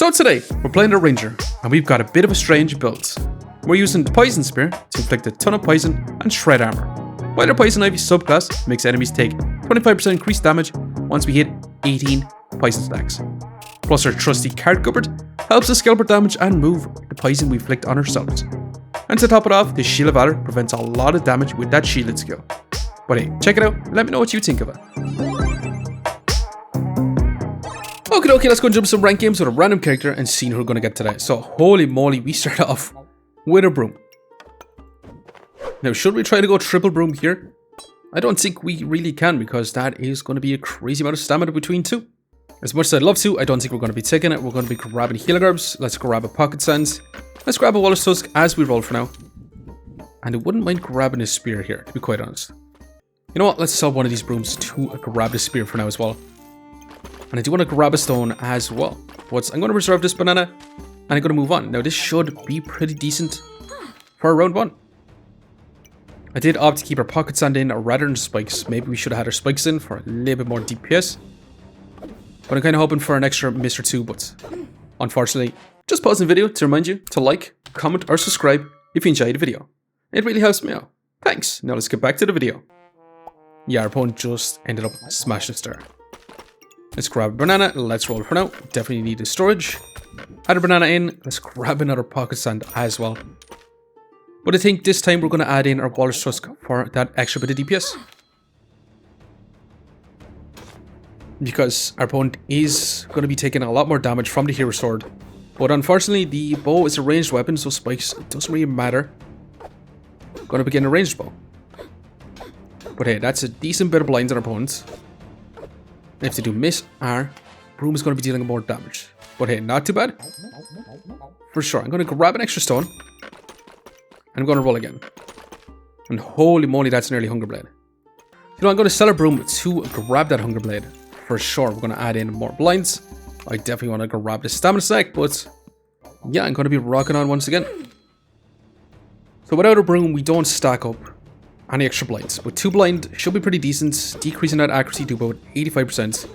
So today, we're playing a ranger, and we've got a bit of a strange build. We're using the poison spear to inflict a ton of poison and shred armor, while our poison Ivy Subclass makes enemies take 25% increased damage once we hit 18 poison stacks. Plus our trusty card Goobert helps us scale our damage and move the poison we inflict on ourselves. And to top it off, the Shield of Valor prevents a lot of damage with that shielded skill. But hey, check it out and let me know what you think of it. Okay, let's go and jump some ranked games with a random character and see who we're going to get today. So, holy moly, we start off with a broom. Now, should we try to go triple broom here? I don't think we really can, because that is going to be a crazy amount of stamina between two. As much as I'd love to, I don't think we're going to be taking it. We're going to be grabbing healing herbs. Let's grab a pocket sand. Let's grab a Walrus Tusk as we roll for now. And I wouldn't mind grabbing a spear here, to be quite honest. You know what? Let's sell one of these brooms to grab the spear for now as well. And I do want to grab a stone as well. But I'm going to reserve this banana and I'm going to move on. Now, this should be pretty decent for round one. I did opt to keep our pocket sand in rather than spikes. Maybe we should have had our spikes in for a little bit more DPS. But I'm kind of hoping for an extra miss or two. But unfortunately, just pause the video to remind you to like, comment or subscribe if you enjoyed the video. It really helps me out. Thanks. Now let's get back to the video. Yeah, our opponent just ended up smashing a star. Let's grab a banana. Let's roll for now. Definitely need the storage. Add a banana in. Let's grab another pocket sand as well. But I think this time we're going to add in our Walrus Tusk for that extra bit of DPS. Because our opponent is going to be taking a lot more damage from the hero sword. But unfortunately, the bow is a ranged weapon, so spikes, it doesn't really matter. Going to begin a ranged bow. But hey, that's a decent bit of blinds on our opponent. If they do miss, our broom is going to be dealing more damage. But hey, not too bad. For sure, I'm going to grab an extra stone. And I'm going to roll again. And holy moly, that's nearly Hunger Blade. You know, I'm going to sell our broom to grab that Hunger Blade. For sure, we're going to add in more blinds. I definitely want to grab the stamina stack, but yeah, I'm going to be rocking on once again. So without a broom, we don't stack up any extra blinds. With 2 blind, should be pretty decent. Decreasing that accuracy to about 85%.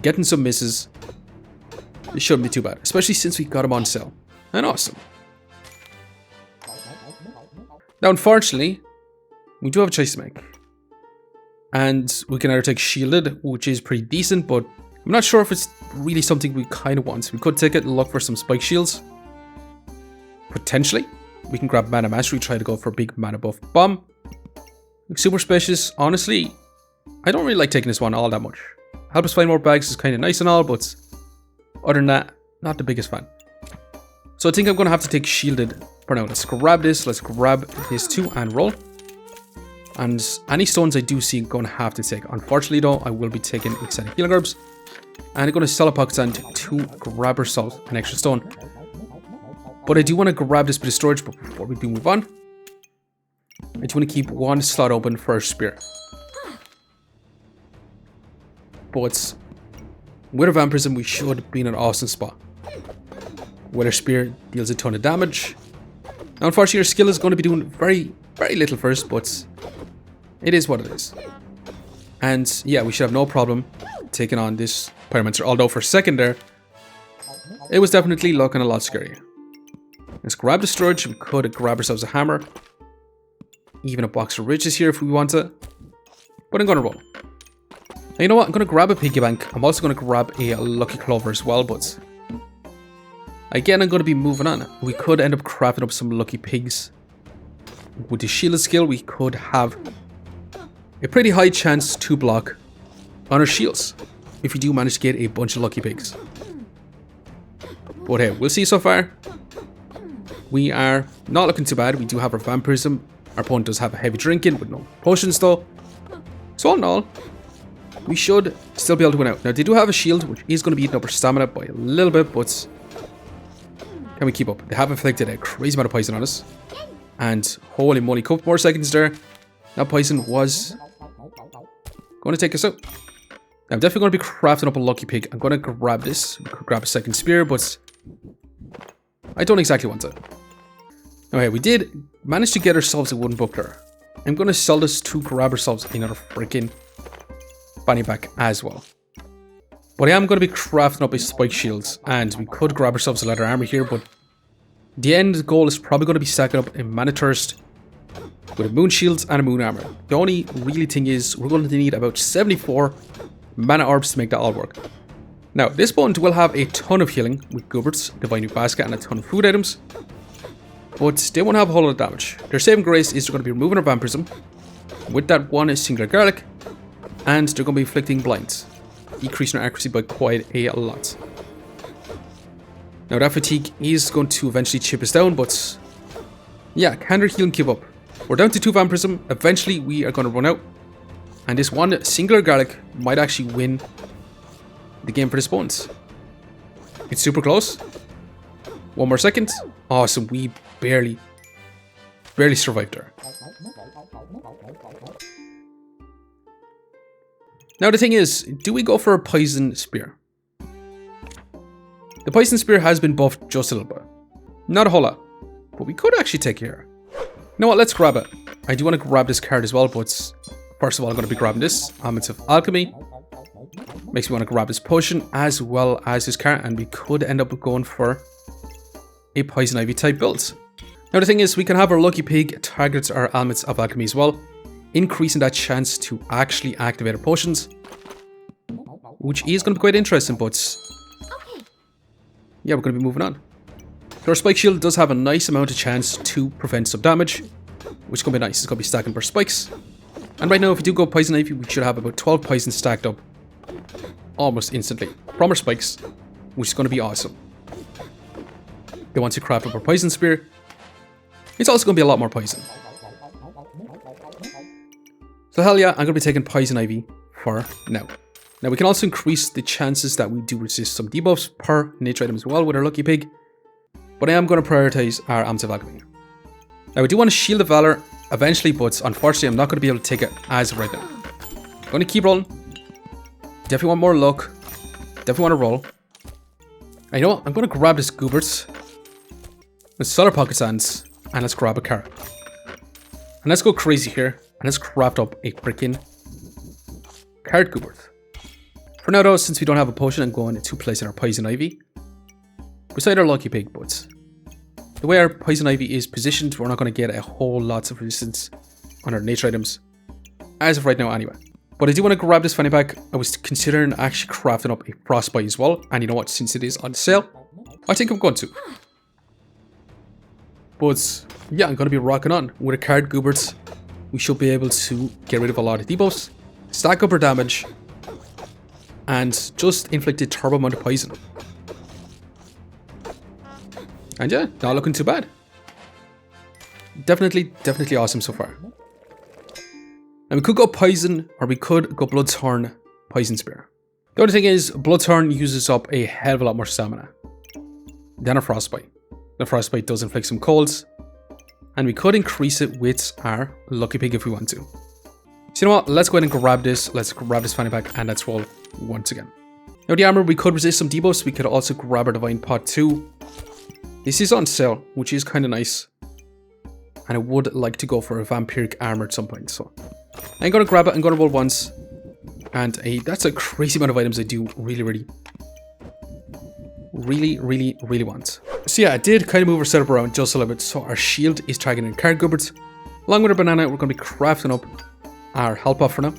Getting some misses. It shouldn't be too bad, especially since we got them on sale. And awesome. Now, unfortunately, we do have a choice to make. And we can either take Shielded, which is pretty decent, but I'm not sure if it's really something we kind of want. We could take it and look for some spike shields. Potentially. We can grab Mana Mastery, try to go for a big mana buff bomb. Super Spacious, honestly, I don't really like taking this one all that much. Help us find more bags is kind of nice and all, but other than that, not the biggest fan. So I think I'm going to have to take Shielded for now. Let's grab this, let's grab this too and roll. And any stones I do see I'm going to have to take. Unfortunately though, I will be taking extended healing herbs. And I'm going to sell a pocket sand to grab ourselves an extra stone. But I do want to grab this bit of storage, but before we do move on, I just want to keep one slot open for our spear. But with our vampirism, we should be in an awesome spot. Where our spear deals a ton of damage. Now, unfortunately, our skill is going to be doing very little first, but it is what it is. And yeah, we should have no problem taking on this Pyromancer. Although for a second there, it was definitely looking a lot scarier. Let's grab the storage. We could grab ourselves a hammer. Even a box of riches here if we want to. But I'm going to roll. Now, you know what? I'm going to grab a piggy bank. I'm also going to grab a lucky clover as well, but again, I'm going to be moving on. We could end up crafting up some lucky pigs. With the shielded skill, we could have a pretty high chance to block on our shields if we do manage to get a bunch of lucky pigs. But hey, we'll see so far. We are not looking too bad. We do have our vampirism. Our opponent does have a heavy drinking with no potions though. So all in all, we should still be able to win out. Now they do have a shield, which is going to be eating up our stamina by a little bit, but can we keep up? They have inflicted a crazy amount of poison on us. And holy moly, couple more seconds there. That poison was going to take us out. I'm definitely going to be crafting up a lucky pig. I'm going to grab this. We could grab a second spear, but I don't exactly want it. Okay, we did manage to get ourselves a wooden buckler. I'm going to sell this to grab ourselves another freaking fanny pack as well. But I am going to be crafting up a spike shields, and we could grab ourselves a leather armor here, but the end goal is probably going to be stacking up a mana thirst with a moon shields and a moon armor. The only really thing is we're going to need about 74 mana orbs to make that all work. Now, this bond will have a ton of healing with Goobert's Divine New Basket and a ton of food items, but they won't have a whole lot of damage. Their saving grace is they're going to be removing our vampirism with that one singular garlic, and they're going to be inflicting blinds, decreasing our accuracy by quite a lot. Now, that fatigue is going to eventually chip us down, but yeah, can their healing keep up? We're down to 2 vampirism. Eventually, we are going to run out, and this one singular garlic might actually win the game for the spawns. It's super close. One more second. Awesome. We barely survived there. Now the thing is, do we go for a poison spear? The poison spear has been buffed just a little bit. Not a whole lot. But we could actually take care. You know what? Let's grab it. I do want to grab this card as well, but first of all, I'm going to be grabbing this. Elements of Alchemy. Makes me want to grab his potion as well as his card, and we could end up going for a Poison Ivy type build. Now the thing is, we can have our Lucky Pig targets our Elements of Alchemy as well, increasing that chance to actually activate our potions, which is going to be quite interesting, but yeah, we're going to be moving on. So our Spike Shield does have a nice amount of chance to prevent some damage, which is going to be nice. It's going to be stacking for spikes. And right now, if we do go Poison Ivy, we should have about 12 poisons stacked up almost instantly from our spikes, which is going to be awesome. Then once you craft up our Poison Spear, it's also going to be a lot more poison. So hell yeah, I'm going to be taking Poison Ivy for now. Now we can also increase the chances that we do resist some debuffs per nature item as well with our Lucky Pig, but I am going to prioritize our Elements of Alchemy. Now we do want a Shield of Valor eventually, but unfortunately I'm not going to be able to take it as of right now. I'm going to keep rolling. Definitely want more luck. Definitely want to roll. And you know what? I'm going to grab this Goobert. Let's sell our pocket sands and let's grab a carrot. And let's go crazy here and let's craft up a freaking carrot Goobert. For now though, since we don't have a potion, I'm going to place in our Poison Ivy beside our Lucky Pig, but the way our Poison Ivy is positioned, we're not going to get a whole lot of resistance on our nature items as of right now anyway. But I do want to grab this fanny pack. I was considering actually crafting up a Frostbite as well, and you know what, since it is on sale, I think I'm going to. But yeah, I'm going to be rocking on with a card Goobert. We should be able to get rid of a lot of debuffs, stack up our damage, and just inflict a turbo amount of poison. And yeah, not looking too bad. Definitely awesome so far. And we could go Poison, or we could go Bloodthorn Poison Spear. The only thing is, Bloodthorn uses up a hell of a lot more stamina than a Frostbite. The Frostbite does inflict some colds, and we could increase it with our Lucky Pig if we want to. So you know what, let's go ahead and grab this. Let's grab this fanny pack and let's roll once again. Now the armor, we could resist some debuffs. We could also grab our Divine Pot 2. This is on sale, which is kind of nice. And I would like to go for a Vampiric armor at some point, so I'm going to grab it. I'm going to roll once. And that's a crazy amount of items I do really want. So yeah, I did kind of move our setup around just a little bit. So our shield is targeting card Gooberts. Along with our banana, we're going to be crafting up our health buff for now.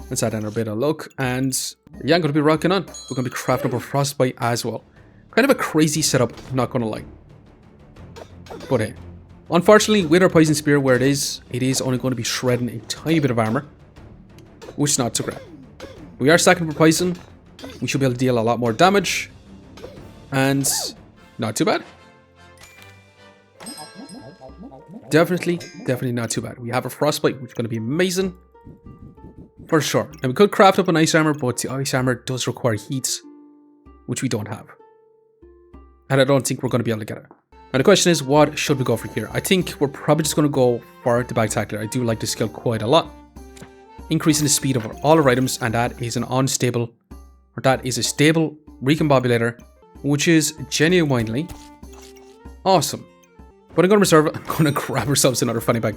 Let's add in a bit of luck. And yeah, I'm going to be rocking on. We're going to be crafting up our Frostbite as well. Kind of a crazy setup, I'm not going to lie. But hey, unfortunately, with our Poison Spear where it is only going to be shredding a tiny bit of armor, which is not so great. We are stacking for poison. We should be able to deal a lot more damage. And not too bad. Definitely not too bad. We have a Frostbite, which is going to be amazing. For sure. And we could craft up an Ice Armor, but the Ice Armor does require heat, which we don't have. And I don't think we're going to be able to get it. Now the question is, what should we go for here? I think we're probably just going to go for the Bagtacular. I do like this skill quite a lot. Increasing the speed of all our items, and that is a stable recombobulator, which is genuinely awesome. But I'm going to reserve it. I'm going to grab ourselves another fanny pack.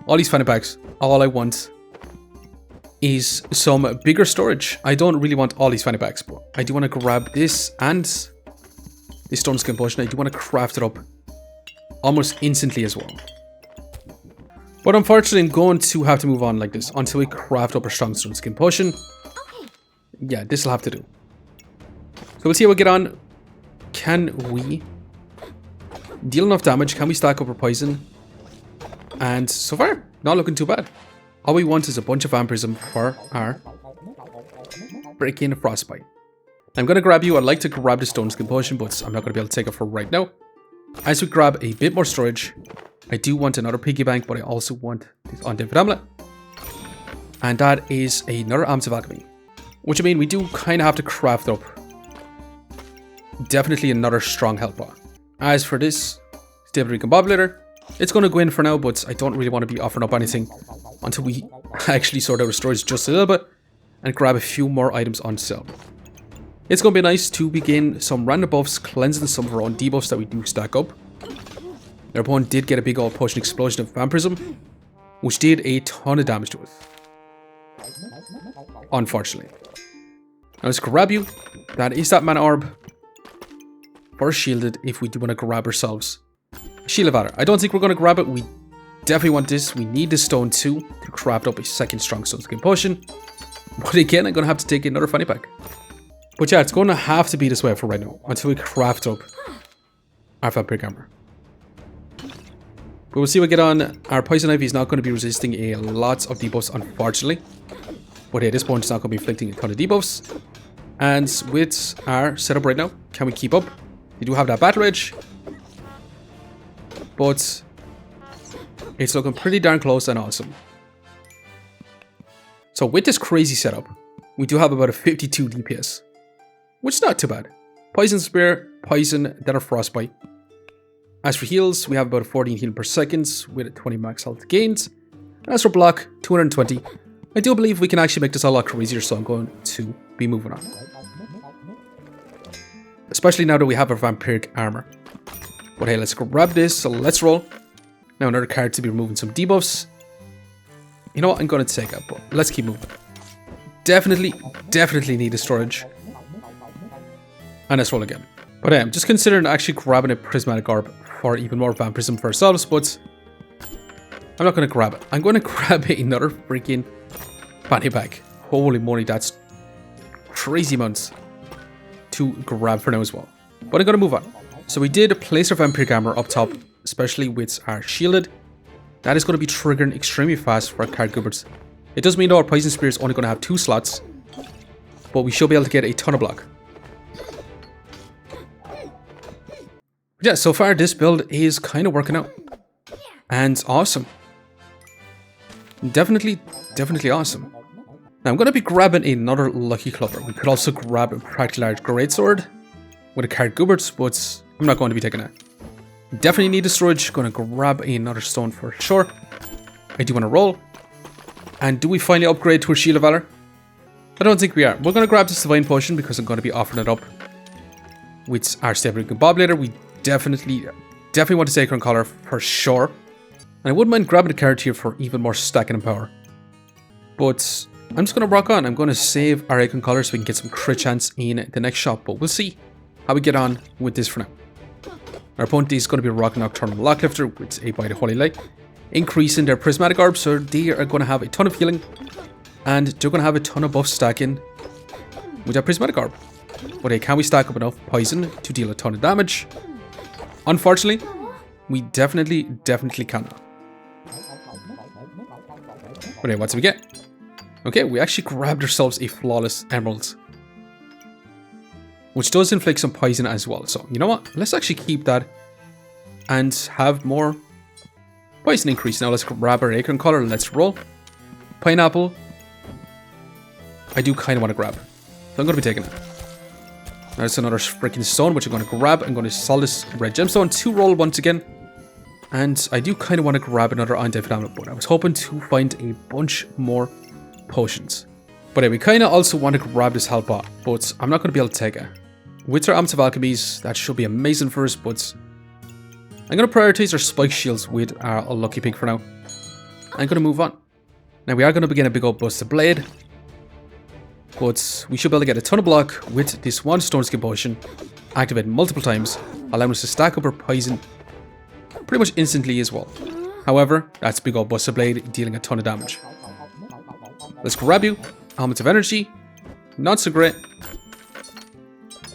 All these fanny packs, all I want is some bigger storage. I don't really want all these fanny packs, but I do want to grab this and this stone skin potion. I do want to craft it up almost instantly as well. But unfortunately, I'm going to have to move on like this until we craft up a strong stone skin potion. Yeah, this will have to do. So we'll see how we get on. Can we deal enough damage? Can we stack up our poison? And so far, not looking too bad. All we want is a bunch of vampirism for our freaking frostbite. I'm going to grab you. I'd like to grab the stone skin potion, but I'm not going to be able to take it for right now. As we grab a bit more storage, I do want another piggy bank, but I also want this undead amulet. And that is another Arms of Alchemy. Which I mean, we do kind of have to craft up definitely another strong health bar. As for this stable recombobulator, it's going to go in for now, but I don't really want to be offering up anything until we actually sort out our storage just a little bit and grab a few more items on sale. It's going to be nice to begin some random buffs, cleansing some of our own debuffs that we do stack up. Their opponent did get a big old potion explosion of vampirism, which did a ton of damage to us. Unfortunately. Now let's grab you. That is that mana orb. For shielded, if we do want to grab ourselves Shield of Valor. I don't think we're going to grab it. We definitely want this. We need this stone too to craft up a second strong stone skin potion. But again, I'm going to have to take another fanny pack. But yeah, it's going to have to be this way for right now until we craft up our vampiric armor. But we'll see what we get on. Our poison ivy is not going to be resisting a lot of debuffs, unfortunately. But yeah, this point is not going to be inflicting a ton of debuffs. And with our setup right now, can we keep up? We do have that battle edge. But it's looking pretty darn close and awesome. So with this crazy setup, we do have about a 52 DPS. Which is not too bad. Poison Spear, Poison, then a Frostbite. As for heals, we have about 14 healing per second with 20 max health gains. And as for block, 220. I do believe we can actually make this a lot crazier, so I'm going to be moving on. Especially now that we have our vampiric armor. But hey, let's grab this, so let's roll. Now another card to be removing some debuffs. You know what, I'm going to take it, but let's keep moving. Definitely need a storage. And let's roll again. But I'm just considering actually grabbing a prismatic orb for even more vampirism for ourselves, but I'm not going to grab it. I'm going to grab another freaking fanny pack. Holy moly, that's crazy amounts to grab for now as well. But I'm going to move on. So we did place our vampiric armor up top, especially with our shielded. That is going to be triggering extremely fast for our card Gooberts. It does mean though our poison spear is only going to have 2 slots, but we should be able to get a ton of block. Yeah, so far this build is kind of working out. And awesome. Definitely awesome. Now I'm going to be grabbing another Lucky Clubber. We could also grab a practically large greatsword with a card Gooberts, but I'm not going to be taking that. Definitely need a storage. Going to grab another stone for sure. I do want to roll. And do we finally upgrade to a Shield of Valor? I don't think we are. We're going to grab this Divine Potion because I'm going to be offering it up with our Stable Recombobulator. We definitely want to take Sacred Collar for sure. And I wouldn't mind grabbing a card here for even more stacking and power. But I'm just going to rock on. I'm going to save our Acorn Collar so we can get some crit chance in the next shop. But we'll see how we get on with this for now. Our opponent is going to be rocking Nocturnal Locklifter with a Bite of Holy Light, increasing their Prismatic Orb, so they are going to have a ton of healing, and they're going to have a ton of buff stacking with that Prismatic Orb. But hey, can we stack up enough poison to deal a ton of damage? Unfortunately, we definitely cannot. But hey, what do we get? Okay, we actually grabbed ourselves a Flawless Emerald, which does inflict some poison as well. So, you know what? Let's actually keep that and have more poison increase. Now, let's grab our Acorn Collar and let's roll. Pineapple. I do kind of want to grab. So, I'm going to be taking it. There's another freaking stone, which I'm going to grab. I'm going to sell this red gemstone to roll once again. And I do kind of want to grab another Undead Amulet, but I was hoping to find a bunch more potions. But yeah, we kind of also want to grab this health bot, but I'm not going to be able to take it. With our Arms of Alchemies, that should be amazing for us, but I'm going to prioritize our Spike Shields with our Lucky Pig for now. I'm going to move on. Now we are going to begin a big old Busted Blade. But we should be able to get a ton of block with this one Stone Skin Potion. Activate multiple times, allowing us to stack up our poison pretty much instantly as well. However, that's big old Busted Blade dealing a ton of damage. Let's grab you. Helmet of Energy. Not so great.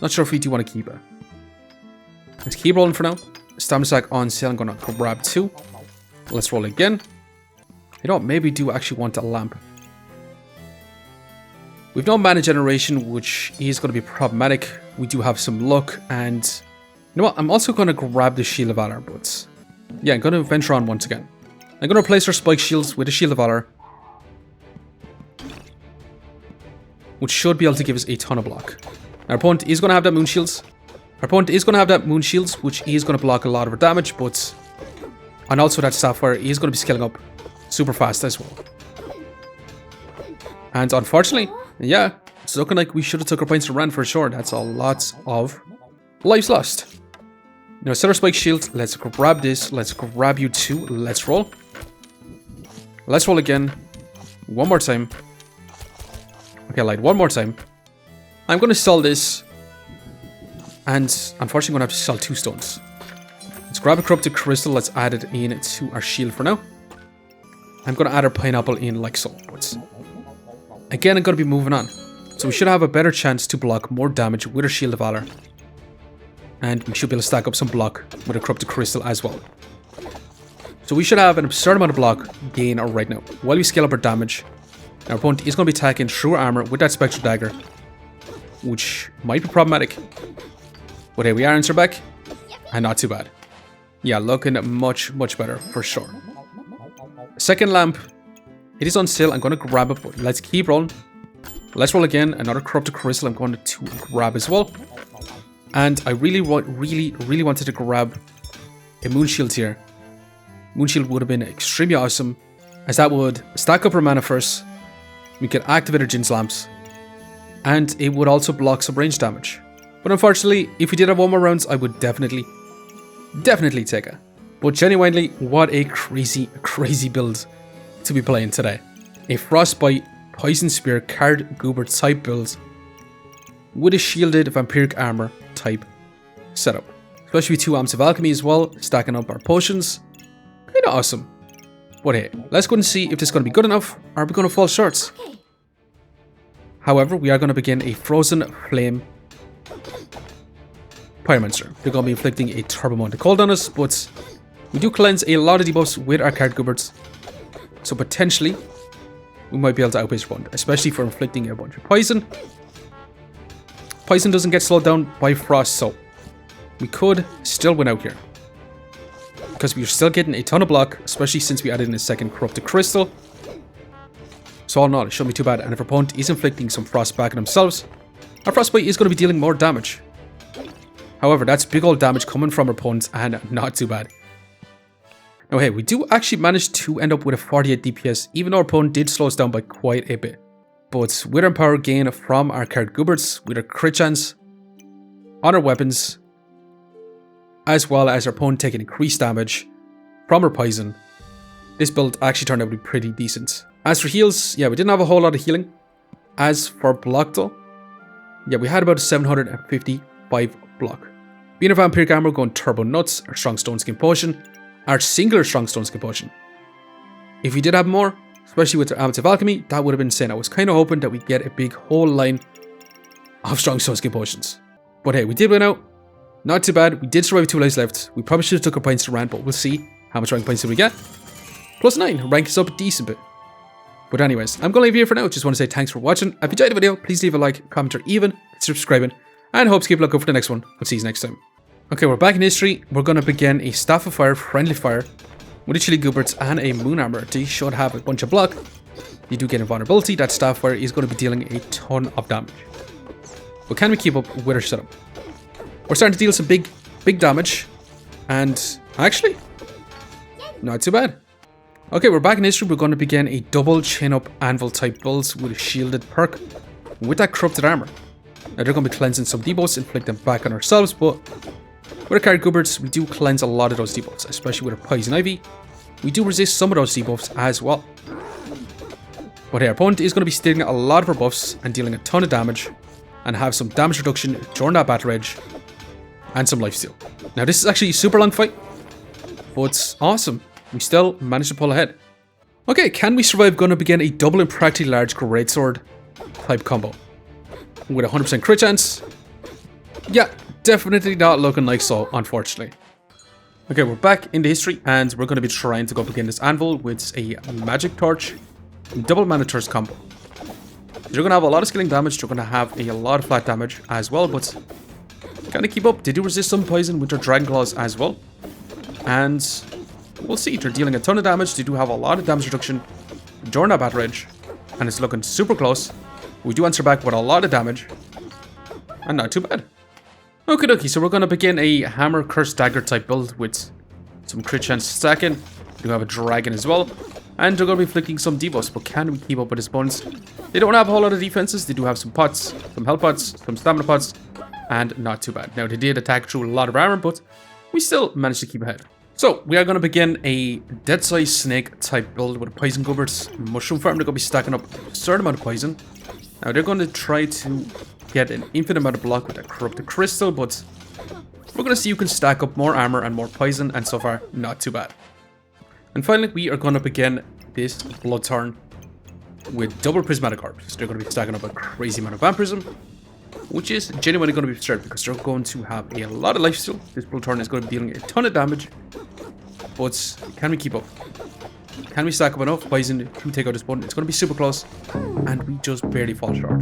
Not sure if we do want to keep it. Let's keep rolling for now. Stamina stack on sale. I'm going to grab 2. Let's roll again. You know what? Maybe we do actually want a lamp. We've no mana generation, which is going to be problematic. We do have some luck, and you know what? I'm also going to grab the Shield of Valor, but yeah, I'm going to venture on once again. I'm going to replace our Spike Shields with a Shield of Valor, which should be able to give us a ton of block. Our opponent is going to have that Moon Shields. Which is going to block a lot of our damage, but and also that Sapphire is going to be scaling up super fast as well. And unfortunately, yeah, it's looking like we should have took our points and ran for sure. That's a lot of lives lost. Now, set our Spike Shield. Let's grab this. Let's grab you 2. Let's roll. Let's roll again. One more time. Okay, Light, one more time. I'm going to sell this. And unfortunately, I'm going to have to sell 2 stones. Let's grab a Corrupted Crystal. Let's add it in to our shield for now. I'm going to add our Pineapple in like so. But again, I'm going to be moving on. So we should have a better chance to block more damage with our Shield of Valor. And we should be able to stack up some block with a Corrupted Crystal as well. So we should have an absurd amount of block gain right now. While we scale up our damage, our opponent is going to be attacking through our armor with that Spectral Dagger, which might be problematic. But here we are, answer back, and not too bad. Yeah, looking much, much better for sure. Second lamp, it is on sale. I'm going to grab it, but let's keep rolling. Let's roll again. Another Corrupted Crystal I'm going to grab as well. And I really wanted to grab a Moon Shield here. Moon Shield would have been extremely awesome, as that would stack up our mana first. We could activate our Jin's Lamps, and it would also block some range damage. But unfortunately, if we did have one more rounds, I would definitely take it. But genuinely, what a crazy build to be playing today. A Frostbite, Poison Spear, Card Goobert type build with a shielded Vampiric Armor type setup. Especially with 2 Amps of Alchemy as well, stacking up our potions. Kinda awesome. But hey, let's go and see if this is going to be good enough, or are we going to fall short? Okay. However, we are going to begin a Frozen Flame Pyromancer. They're going to be inflicting a turbo amount of cold on us, but we do cleanse a lot of debuffs with our Card Gooberts. So potentially, we might be able to outpace your opponent, especially for inflicting a bunch of poison. Poison doesn't get slowed down by frost, so we could still win out here. Because we're still getting a ton of block, especially since we added in a second Corrupted Crystal. So all in all, it shouldn't be too bad. And if our opponent is inflicting some frost back on themselves, our Frostbite is going to be dealing more damage. However, that's big old damage coming from our opponents, and not too bad. Now hey, we do actually manage to end up with a 48 DPS, even though our opponent did slow us down by quite a bit. But with our power gain from our Card Gooberts, with our crit chance on our weapons, as well as our opponent taking increased damage from our poison, this build actually turned out to be pretty decent. As for heals, yeah, we didn't have a whole lot of healing. As for block though, yeah, we had about 755 block. Being a Vampiric Armor, going turbo nuts, our Strong Stone Skin Potion, our singular Strong Stone Skin Potion. If we did have more, especially with our Amps of Alchemy, that would have been insane. I was kind of hoping that we'd get a big whole line of Strong Stone Skin Potions. But hey, we did win out. Not too bad. We did survive 2 lives left. We probably should have took our points to rank, but we'll see how much rank points did we get. +9. Rank is up a decent bit. But anyways, I'm going to leave you here for now. Just want to say thanks for watching. If you enjoyed the video, please leave a like, comment, or even subscribing. And hope to keep looking for the next one. I'll see you next time. Okay, we're back in history. We're going to begin a Staff of Fire, Friendly Fire, with a Chili Gooberts and a Moon Armor. They should have a bunch of block. You do get invulnerability. That Staff of Fire is going to be dealing a ton of damage. But can we keep up with our setup? We're starting to deal some big damage. And actually, not too bad. Okay, we're back in history. We're going to begin a double chin up anvil type builds with a shielded perk with that Corrupted Armor. Now they're going to be cleansing some debuffs, inflict them back on ourselves, but with our Card Gooberts, we do cleanse a lot of those debuffs, especially with our Poison Ivy. We do resist some of those debuffs as well. But hey, our opponent is going to be stealing a lot of our buffs and dealing a ton of damage, and have some damage reduction during that battle rage, and some lifesteal. Now this is actually a super long fight, but it's awesome. We still managed to pull ahead. Okay, can we survive going up again a double and practically large greatsword type combo with 100% crit chance? Yeah, definitely not looking like so, unfortunately. Okay, we're back in the history, and we're going to be trying to go up against this anvil with a magic torch and double mana thirst combo. They're going to have a lot of skilling damage, they're going to have a lot of flat damage as well, but kind of keep up. They do resist some poison with their Dragon Claws as well. And we'll see, they're dealing a ton of damage, they do have a lot of damage reduction during that battle rage, and it's looking super close. We do answer back with a lot of damage, and not too bad. Okie dokie, so we're going to begin a hammer, curse, dagger type build with some crit chance stacking. We do have a dragon as well, and they're going to be inflicting some debuffs, but can we keep up with his opponents? They don't have a whole lot of defenses, they do have some pots, some health pots, some stamina pots, and not too bad. Now they did attack through a lot of armor, but we still managed to keep ahead. So we are going to begin a dead size snake type build with a poison Goobert mushroom farm. They're going to be stacking up a certain amount of poison. Now they're going to try to get an infinite amount of block with that corrupted crystal, but we're going to see who can stack up more armor and more poison, and so far not too bad. And finally we are going to begin this Bloodthorn with double prismatic orbs. They're going to be stacking up a crazy amount of vampirism, which is genuinely going to be absurd because they're going to have a lot of lifesteal. This Bloodthorn is going to be dealing a ton of damage, but can we keep up? Can we stack up enough poison to take out this opponent? It's going to be super close, and we just barely fall short.